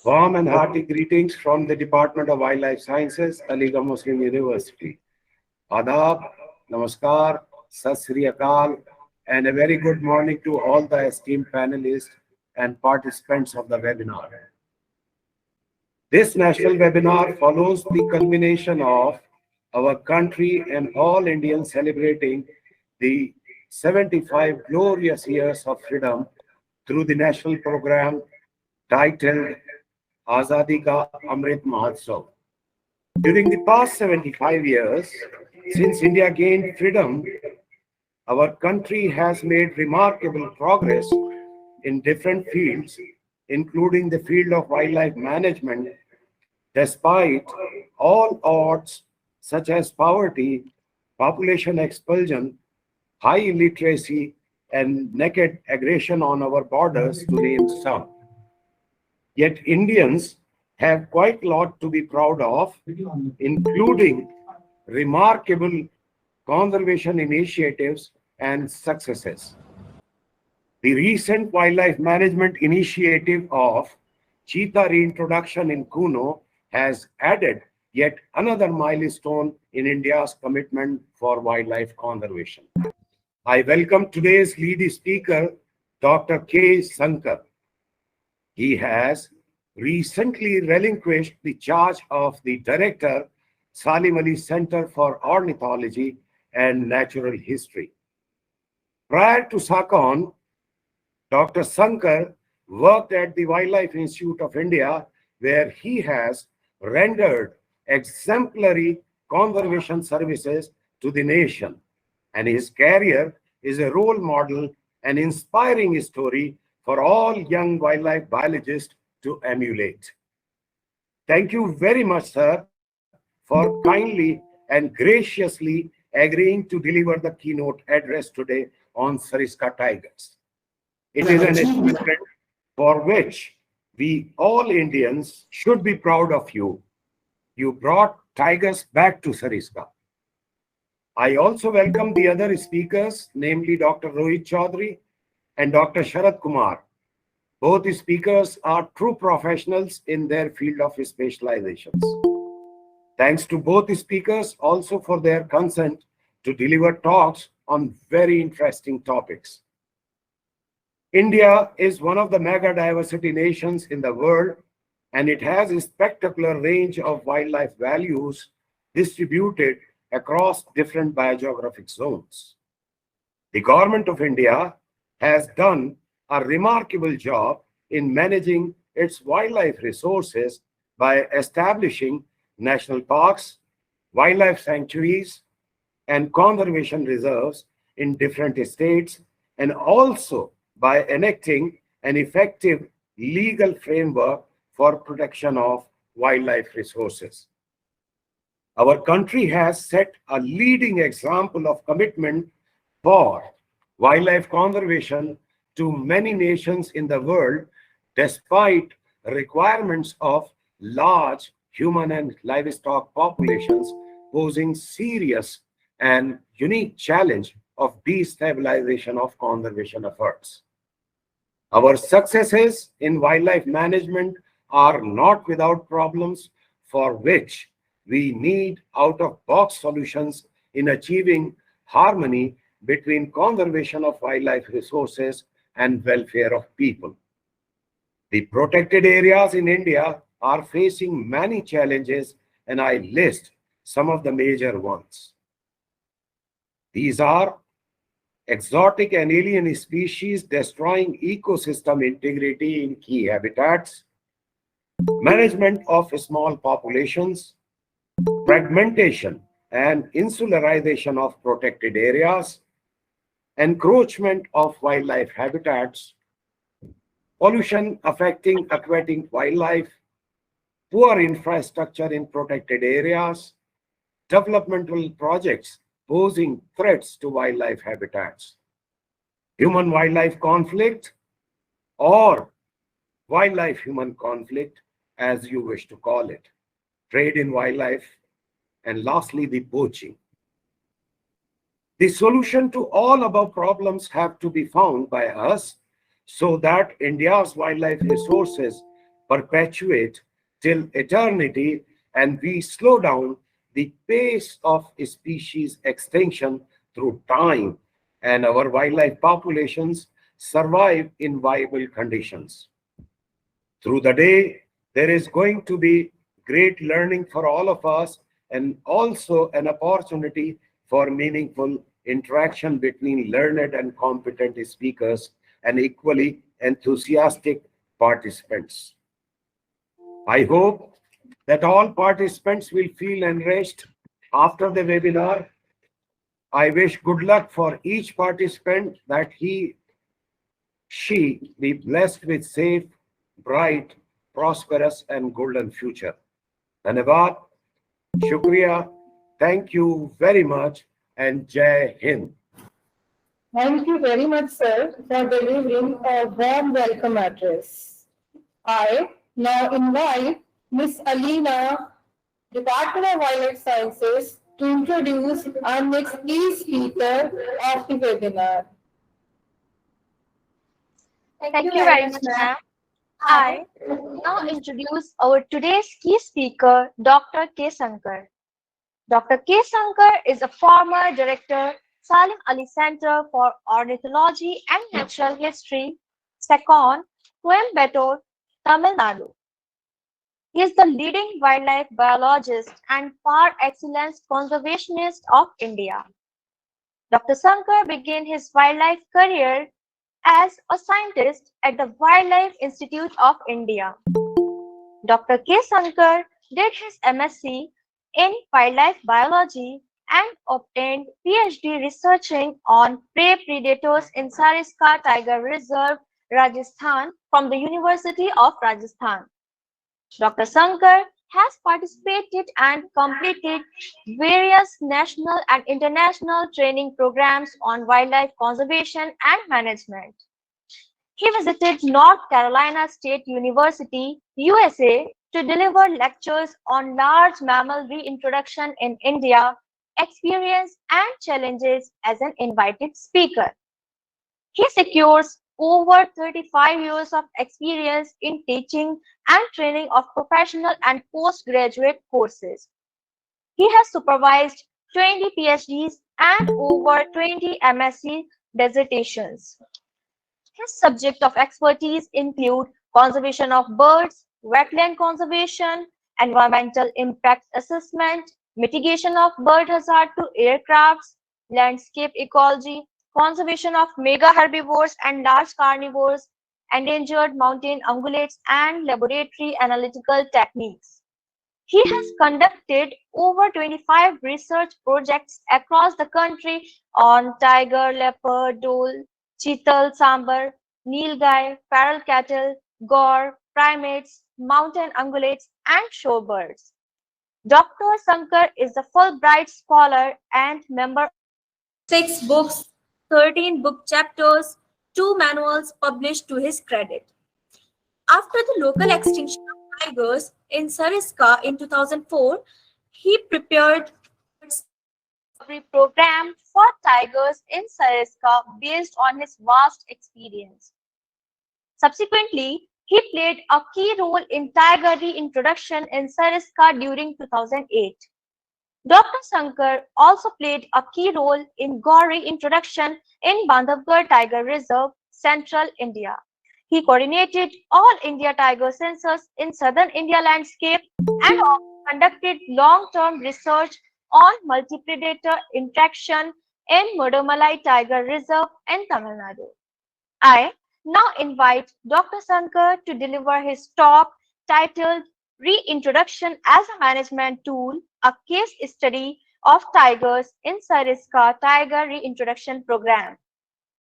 Warm and hearty greetings from the Department of Wildlife Sciences, Aligarh Muslim University. Adab, Namaskar, Sat Sri Akal, and a very good morning to all the esteemed panelists and participants of the webinar. This national webinar follows the culmination of our country and all Indians celebrating the 75 glorious years of freedom through the national program titled Azadi Ka Amrit Mahotsav. During the past 75 years, since India gained freedom, our country has made remarkable progress in different fields, including the field of wildlife management, despite all odds such as poverty, population expulsion, high illiteracy, and naked aggression on our borders, to name some. Yet Indians have quite a lot to be proud of, including remarkable conservation initiatives and successes. The recent wildlife management initiative of cheetah reintroduction in Kuno has added yet another milestone in India's commitment for wildlife conservation. I welcome today's lead speaker, Dr. K. Sankar. He has recently relinquished the charge of the Director, Salim Ali Center for Ornithology and Natural History. Prior to SACON, Dr. Sankar worked at the Wildlife Institute of India, where he has rendered exemplary conservation services to the nation, and his career is a role model and inspiring story for all young wildlife biologists to emulate. Thank you very much, sir, for kindly and graciously agreeing to deliver the keynote address today on Sariska tigers. It is an achievement for which we all Indians should be proud of you. You brought tigers back to Sariska. I also welcome the other speakers, namely Dr. Rohit Chaudhary and Dr. Sharad Kumar. Both speakers are true professionals in their field of specializations. Thanks to both speakers also for their consent to deliver talks on very interesting topics. India is one of the mega diversity nations in the world, and it has a spectacular range of wildlife values distributed across different biogeographic zones. The government of India has done a remarkable job in managing its wildlife resources by establishing national parks, wildlife sanctuaries, and conservation reserves in different states, and also by enacting an effective legal framework for protection of wildlife resources. Our country has set a leading example of commitment for wildlife conservation to many nations in the world, despite requirements of large human and livestock populations posing serious and unique challenge of destabilization of conservation efforts. Our successes in wildlife management are not without problems, for which we need out-of-box solutions in achieving harmony between conservation of wildlife resources and welfare of people. The protected areas in India are facing many challenges, and I list some of the major ones. These are exotic and alien species destroying ecosystem integrity in key habitats, management of small populations, fragmentation and insularization of protected areas, encroachment of wildlife habitats, pollution affecting aquatic wildlife, poor infrastructure in protected areas, developmental projects posing threats to wildlife habitats, human-wildlife conflict, or wildlife-human conflict, as you wish to call it, trade in wildlife, and lastly, the poaching. The solution to all above problems have to be found by us so that India's wildlife resources perpetuate till eternity and we slow down the pace of species extinction through time and our wildlife populations survive in viable conditions. Through the day, there is going to be great learning for all of us and also an opportunity for meaningful interaction between learned and competent speakers and equally enthusiastic participants. I hope that all participants will feel enriched after the webinar. I wish good luck for each participant that she be blessed with safe, bright, prosperous, and golden future. Dhanyavad, Shukriya, thank you very much, and Jai Hind. Thank you very much, sir, for delivering a warm welcome address. I now invite Ms. Alina, Department of Wildlife Sciences, to introduce our next key speaker of the webinar. Thank you very much, ma'am. I now introduce our today's key speaker, Dr. K. Sankar. Dr. K. Sankar is a former director, Salim Ali Center for Ornithology and Natural History, SECON, Coimbatore, Tamil Nadu. He is the leading wildlife biologist and par excellence conservationist of India. Dr. Sankar began his wildlife career as a scientist at the Wildlife Institute of India. Dr. K. Sankar did his MSc in wildlife biology and obtained PhD researching on prey predators in Sariska Tiger Reserve, Rajasthan from the University of Rajasthan. Dr. Sankar has participated and completed various national and international training programs on wildlife conservation and management. He visited North Carolina State University, USA, to deliver lectures on large mammal reintroduction in India, experience and challenges as an invited speaker. He secures over 35 years of experience in teaching and training of professional and postgraduate courses. He has supervised 20 PhDs and over 20 MSc dissertations. His subject of expertise include conservation of birds, wetland conservation, environmental impact assessment, mitigation of bird hazard to aircrafts, landscape ecology, conservation of mega herbivores and large carnivores, endangered mountain ungulates, and laboratory analytical techniques. He has conducted over 25 research projects across the country on tiger, leopard, dhole, cheetal, sambar, nilgai, feral cattle, gaur, primates, mountain ungulates, and shorebirds. Dr. Sankar is a Fulbright scholar and member of 6 books, 13 book chapters, 2 manuals published to his credit. After the local extinction of tigers in Sariska in 2004, he prepared a discovery program for tigers in Sariska based on his vast experience. Subsequently, he played a key role in tiger reintroduction in Sariska during 2008. Dr. Sankar also played a key role in gaur reintroduction in Bandhavgarh Tiger Reserve, central India. He coordinated all India tiger census in southern India landscape and also conducted long-term research on multi-predator interaction in Mudumalai Tiger Reserve in Tamil Nadu. I now invite Dr. Sankar to deliver his talk titled Reintroduction as a Management Tool, a case study of tigers in Sariska Tiger Reintroduction Program.